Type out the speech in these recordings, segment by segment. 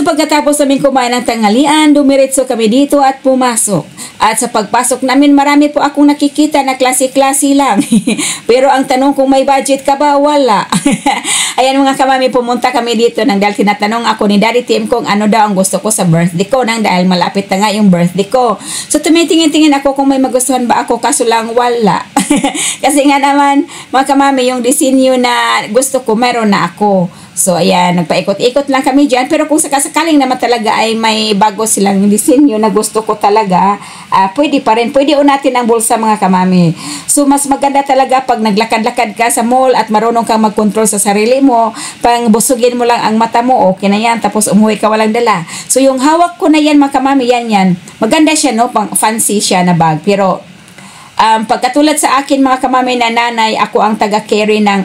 So pagkatapos namin kumain ng tanghalian, dumiretso kami dito at pumasok. At sa pagpasok namin, marami po akong nakikita na klase-klase lang. Pero ang tanong kung may budget ka ba, wala. Ayan mga kamami, pumunta kami dito nang dahil tinatanong ako ni Daddy Tim kung ano daw ang gusto ko sa birthday ko nang dahil malapit na nga yung birthday ko. So tumitingin-tingin ako kung may magustuhan ba ako, kaso lang wala. Kasi nga naman, mga kamami, yung disenyo na gusto ko, meron na ako. So, ayan, nagpaikot-ikot lang kami dyan. Pero kung sakasakaling naman talaga ay may bago silang disenyo na gusto ko talaga, pwede pa rin. Pwede unatin ang bulsa mga kamami. So, mas maganda talaga pag naglakad-lakad ka sa mall at marunong kang mag-control sa sarili mo. Pang busugin mo lang ang mata mo, okay na yan. Tapos umuwi ka walang dala. So, yung hawak ko na yan mga kamami, yan. Maganda siya, no? Pang fancy siya na bag. Pero, pagkatulad sa akin mga kamami na nanay, ako ang taga-carry ng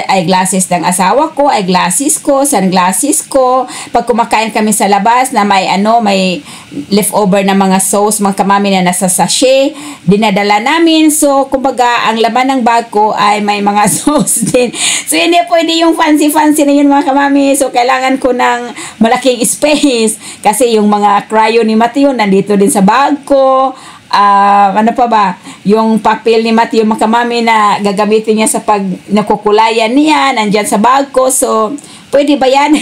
eyeglasses ng asawa ko, eyeglasses ko, sunglasses ko. Pag kumakain kami sa labas na may may leftover na mga sauce mga kamami na nasa sachet, dinadala namin. So kumbaga ang laman ng bag ko ay may mga sauce din. So hindi pwede yung fancy na yun mga kamami. So kailangan ko ng malaking space kasi yung mga crayon ni Matthew nandito din sa bag ko. Ano pa ba? Yung papel ni Matthew mga kamami na gagamitin niya sa pag nakukulayan niya, nandyan sa bag ko. So, pwede ba yan?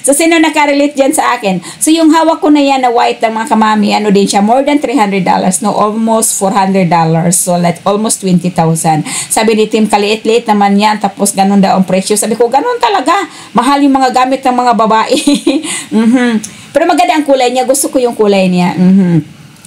So, sino nakarelate dyan sa akin? So, yung hawak ko na yan na white ng mga kamami, ano din siya, more than $300. No, almost $400. So, like almost 20,000. Sabi ni Tim, kaliit-liit naman yan. Tapos, ganun daw ang presyo. Sabi ko, ganun talaga. Mahal yung mga gamit ng mga babae. Pero maganda ang kulay niya. Gusto ko yung kulay niya.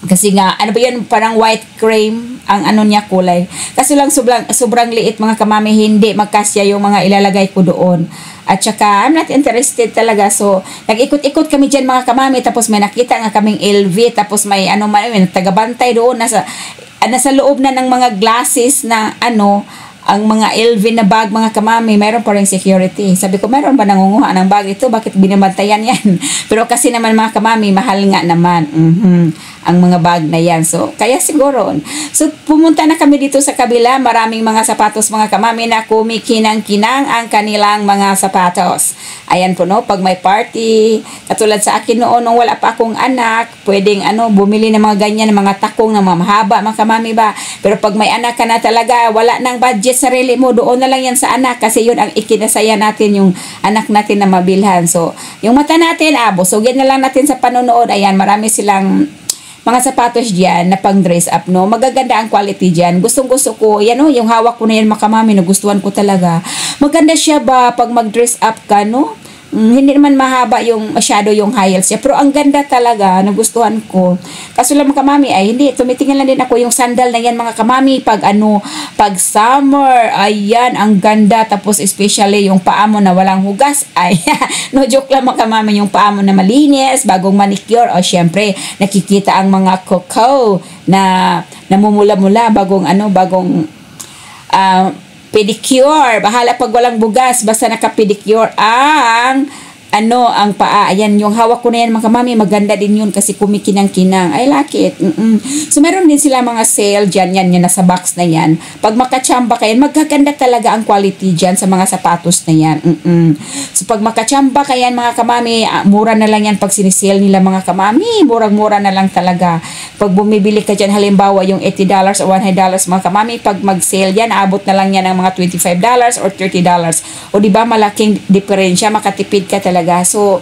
Kasi nga, ano ba yun, parang white cream ang ano niya kulay. Kasi lang sobrang liit mga kamami, hindi magkasya yung mga ilalagay ko doon. At saka, I'm not interested talaga. So, nag-ikot-ikot kami dyan mga kamami, tapos may nakita nga kaming LV, tapos may may tagabantay doon, nasa loob na ng mga glasses na ang mga LV na bag mga kamami, mayroon pa rin security. Sabi ko, mayroon ba nangunguha ng bag ito? Bakit binabantayan yan? Pero kasi naman mga kamami, mahal nga naman. Ang mga bag na yan. So, kaya siguro. So, pumunta na kami dito sa kabila. Maraming mga sapatos mga kamami na kumikinang-kinang ang kanilang mga sapatos. Ayan po, no? Pag may party, katulad sa akin noon, nung wala pa akong anak, pwedeng bumili ng mga ganyan, mga takong na mahaba, mga kamami ba? Pero pag may anak ka na talaga, wala nang budget sarili mo, doon na lang yan sa anak kasi yun ang ikinasaya natin, yung anak natin na mabilhan. So, yung mata natin, busugin na lang natin sa panonood. Ayan, marami silang mga sapatos diyan na pang dress up, no? Magaganda ang quality diyan. Gustong-gusto ko. Yan, yung hawak ko na yan, mga kamami, nagustuhan ko talaga. Maganda siya ba pag mag-dress up ka, no? Hindi naman mahaba masyado yung high heels siya. Pero ang ganda talaga, nagustuhan ko. Kaso lang mga kamami, hindi, tumitingin lang din ako yung sandal na yan mga kamami. Pag summer, ayan, ang ganda. Tapos especially yung paa mo na walang hugas. Ay, no joke lang mga kamami, yung paa mo na malinis, bagong manicure. O syempre, nakikita ang mga coco na namumula-mula, bagong pedicure. Bahala pag walang bugas, basta naka-pedicure ang paa. Ayan, yung hawak ko na yan mga kamami, maganda din yun kasi kumikinang-kinang. I like it. So, meron din sila mga sale dyan, yan nasa box na yan. Pag makachamba kayo, magaganda talaga ang quality dyan sa mga sapatos na yan. So, pag makachamba kayo mga kamami, mura na lang yan pag sinisale nila mga kamami. Murang-mura na lang talaga. Pag bumibili ka dyan, halimbawa yung $80 o $100 mga kamami, pag mag-sale yan, aabot na lang yan ng mga $25 or $30. O diba, malaking diferensya, makatipid ka talaga. So,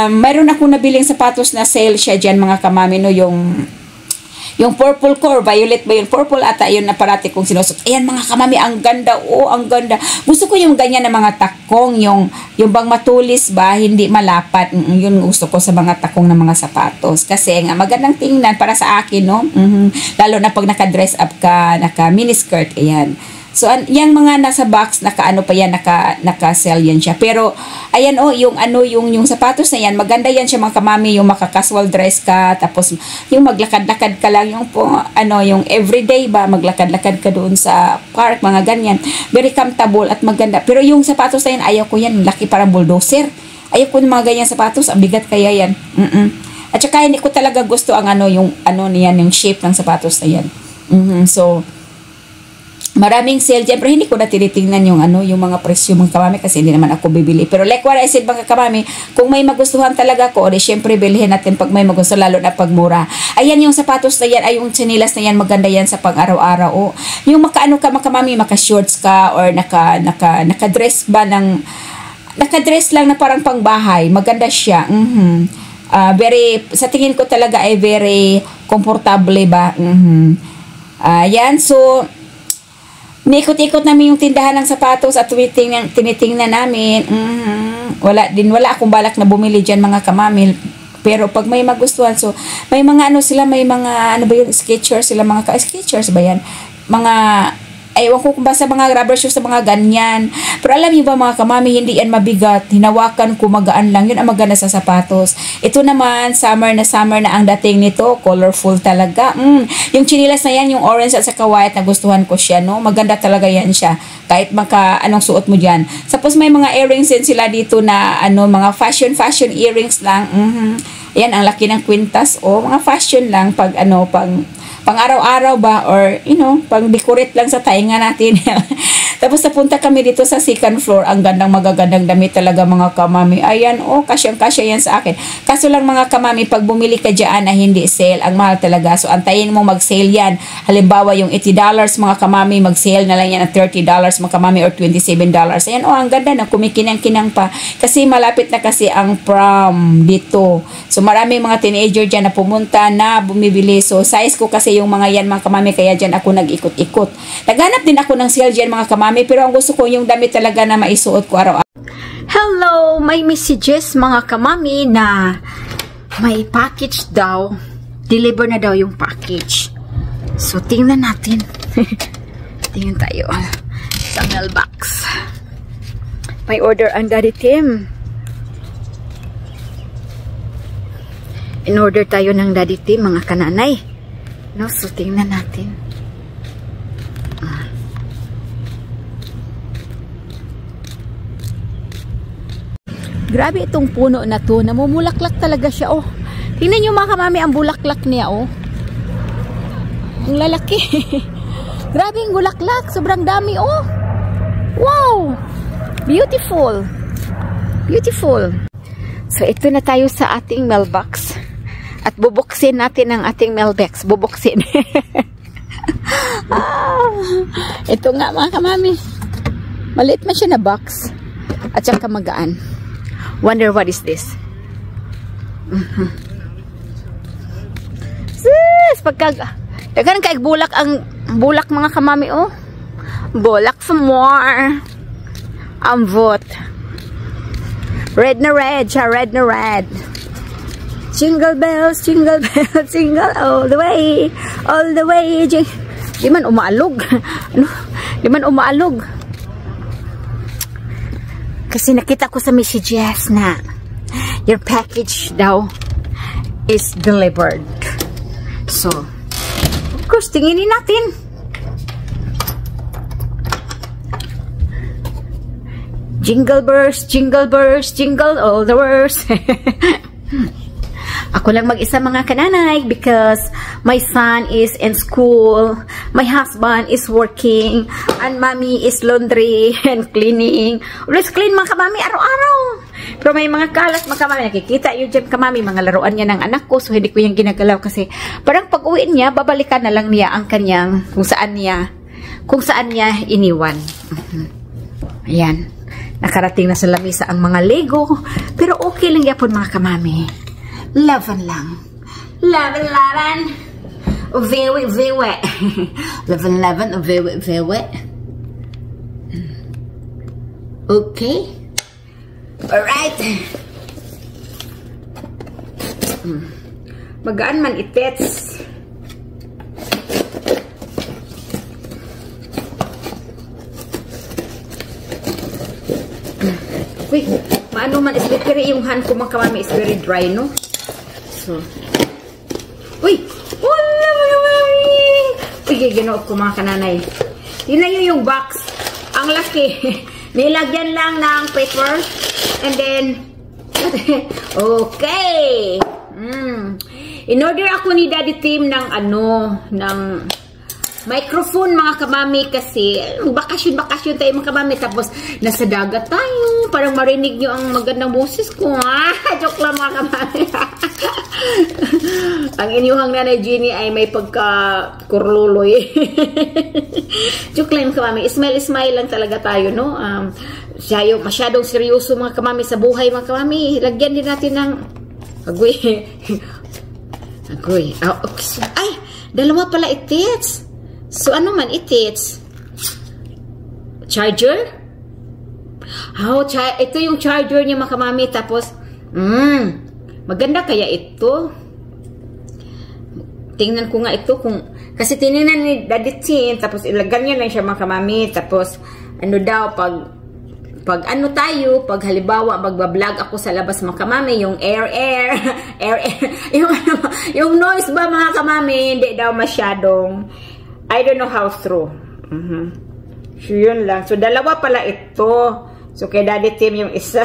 mayroon akong nabiling sapatos na sale siya dyan mga kamami, no, yung purple ko or violet ba yun? Purple ata yun na parati kong sinusot. Ayan mga kamami, ang ganda. Ang ganda. Gusto ko yung ganyan na mga takong, yung bang matulis ba, hindi malapat. Yun gusto ko sa mga takong na mga sapatos. Kasi nga, magandang tingnan para sa akin, no? Lalo na pag naka-dress up ka, naka-miniskirt, ayan. So, yung mga nasa box, pa yan, naka-sell yan siya. Pero, ayan yung sapatos na yan, maganda yan siya mga kamami, yung maka-casual dress ka, tapos yung maglakad-lakad ka lang, yung everyday ba, maglakad-lakad ka doon sa park, mga ganyan. Very comfortable at maganda. Pero yung sapatos na yan, ayaw ko yan, laki parang bulldozer. Ayaw ko ng mga ganyan sapatos, ang bigat kaya yan. At saka hindi ko talaga gusto ang yung shape ng sapatos na yan. So, Maraming sale dyan, pero hindi ko na tinitingnan yung yung mga presyo mga kamami kasi hindi naman ako bibili. Pero like what I said mga kamami, kung may magustuhan talaga ko, o di syempre bilhin natin pag may magustuhan, lalo na pag mura. Ayan yung sapatos na yan, ay yung tsinelas na yan, maganda yan sa pang araw-araw. O, yung makaano ka mga kamami, maka-shorts ka or naka-dress ba ng naka-dress lang na parang pangbahay, maganda siya. Very, sa tingin ko talaga ay very comfortable ba. Yan, so nikot-ikot namin yung tindahan ng sapatos at tinitingnan namin. Wala akong balak na bumili dyan mga kamamil. Pero pag may magustuhan, so may mga sila, may mga ba yun, Skechers sila, mga Skechers ba yan? Mga ewan ko kung basta mga rubber shoes sa mga ganyan. Pero alam niyo ba mga kamami, hindi yan mabigat. Hinawakan ko, magaan lang. Yun ang maganda sa sapatos. Ito naman, summer na ang dating nito. Colorful talaga. Yung chinilas na yan, yung orange at saka white, nagustuhan ko siya, no? Maganda talaga yan siya. Kahit anong suot mo dyan. Tapos may mga earrings din sila dito na mga fashion earrings lang. Yan, ang laki ng kwintas. Mga fashion lang pag pang araw-araw ba or pang decorate lang sa tainga natin. Tapos napunta kami dito sa second floor. Ang magagandang damit talaga mga kamami. Ayan, kasyang-kasya yan sa akin. Kaso lang mga kamami, pag bumili ka dyan na hindi sale, ang mahal talaga. So antayin mo mag-sale yan. Halimbawa yung $80 mga kamami, mag-sale na lang yan ng $30 mga kamami or $27. Ayan, ang ganda na, kumikinang-kinang pa. Kasi malapit na kasi ang prom dito. So marami mga teenager dyan na pumunta na bumibili. So size ko kasi yung mga yan mga kamami, kaya dyan ako nag-ikot-ikot. Naghanap din ako ng sale dyan mga kamami, pero ang gusto ko yung damit talaga na maisuot ko araw-araw. Hello! May messages mga kamami na may package daw. Deliver na daw yung package. So tingnan natin. Tingnan tayo sa mailbox. May order ang Daddy Tim. In-order tayo ng Daddy Tim mga kananay. No, so tingnan natin. Grabe itong puno na to. Namumulaklak talaga siya, Tingnan nyo mga kamami ang bulaklak niya, Ang lalaki. Grabe yung bulaklak. Sobrang dami, Wow! Beautiful. Beautiful. So, ito na tayo sa ating mailbox. At bubuksin natin ang ating mailbox. Bubuksin. Ito nga mga kamami. Maliit man siya na box. At saka magaan. Wonder what is this? Sis! Dagan kaig bulak ang bulak mga kamami, Bulak some more. Ang vote. Red na red siya. Red na red. Jingle bells, jingle all the way, all the way. Di man umaalog. Di man umaalog. Kasi nakita ko sa messages na your package daw is delivered. So, of course, tinginin natin. Jingle bells, jingle all the words. Ako lang mag-isa mga kananay because my son is in school, my husband is working, and mommy is laundry and cleaning. Always clean mga kamami araw-araw. Pero may mga kalat mga kamami, nakikita yun dyan kamami, mga laruan niya ng anak ko, so hindi ko yung ginagalaw kasi parang pag-uwi niya, babalikan na lang niya ang kanyang kung saan niya iniwan. Ayan. Nakarating na sa lamisa ang mga Lego, pero okay lang yapon mga kamami. Laban lang. Laban. Very. Laban. Very. Okay. Alright. Magaan man itets. Uy, maano man is very yung hand ko mga kamami is very dry, no? So, uy! Uy, ginood ko mga kananay. Yun na yung box. Ang laki. Nilagyan lang ng paper. And then, okay. In-order ako ni Daddy Tim ng microphone mga kamami kasi bakasyon tayo mga kamami tapos nasa dagat tayo parang marinig nyo ang magandang boses ko. Joke lang mga kamami. Ang inyuhang nanay Jenny ay may pagka-kurluloy. Joke lang mga kamami. Smile lang talaga tayo, no? Siya yung masyadong seryoso mga kamami sa buhay mga kamami. Lagyan din natin ng agoy. Ay, dalawa pala itits. So, ano man itits? Charger? Ito yung charger niya mga kamami. Tapos, maganda kaya ito? Tingnan ko nga ito kung, kasi tinignan ni Daddy Tin, tapos ilagyan niya lang siya mga kamami. Tapos, ano daw, pag ano tayo, pag halimbawa magbablog ako sa labas mga kamami, yung air, yung noise ba mga kamami, hindi daw masyadong, I don't know how true. So, yun lang. So, dalawa pala ito. So, kay Daddy Tim yung isa.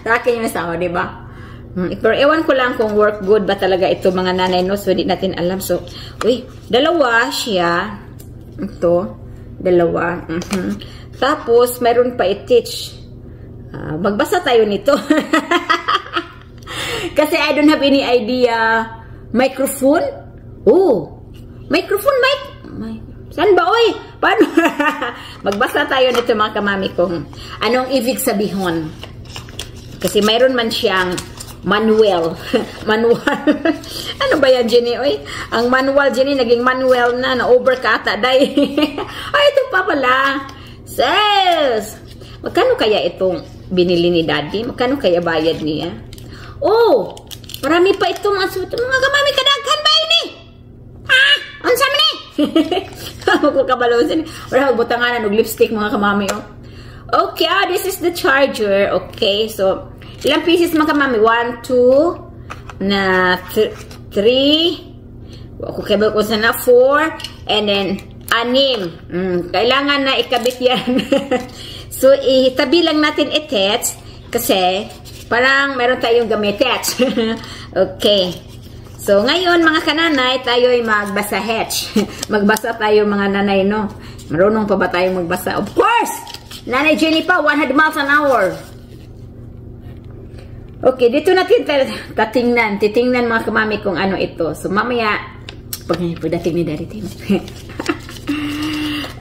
Sa akin yung isa, diba? Pero ewan ko lang kung work good ba talaga ito mga nanay, no? So, hindi natin alam. So, dalawa siya. Ito. Dalawa. Tapos, mayroon pa i-teach. Magbasa tayo nito. Kasi I don't have any idea. Microphone? Microphone, mic? Saan ba, oy? Paano? Magbasa tayo nito mga kamami kung anong ibig sabihin. Kasi mayroon man siyang manual. Manual. Ano ba yan, Jenny? Oy, ang manual, Jenny, naging manual na over kata. Ay, ito pa pala. Says, magkano kaya itong binili ni Daddy? Magkano kaya bayad niya? Marami pa itong mga kamami kadaghan ba yun eh? Unsa man eh? Ako kabalosin. Wala magbutanganan og lipstick mga kamami. Okay, this is the charger. Okay, so ilang pieces mga kamami? 1, 2 na 3. Ako kabalo ko sana 4 and then 6. Kailangan na ikabit yan. So itabi lang natin itets kasi parang meron tayong gamitet. Okay. So, ngayon, mga kananay, tayo ay magbasa hatch. Magbasa tayo, mga nanay, no? Marunong pa ba tayo magbasa? Of course! Nanay Jenny pa, 100 miles an hour. Okay, dito natin titingnan mga kamami kung ano ito. So, mamaya, pagdating ni Daddy Tim.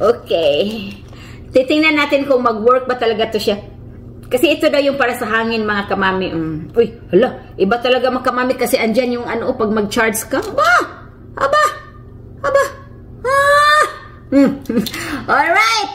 Okay. Titingnan natin kung mag-work ba talaga to siya. Kasi ito daw yung para sa hangin mga kamami. Iba talaga mga kamami kasi andyan yung ano, pag mag-charge ka. Aba! Alright!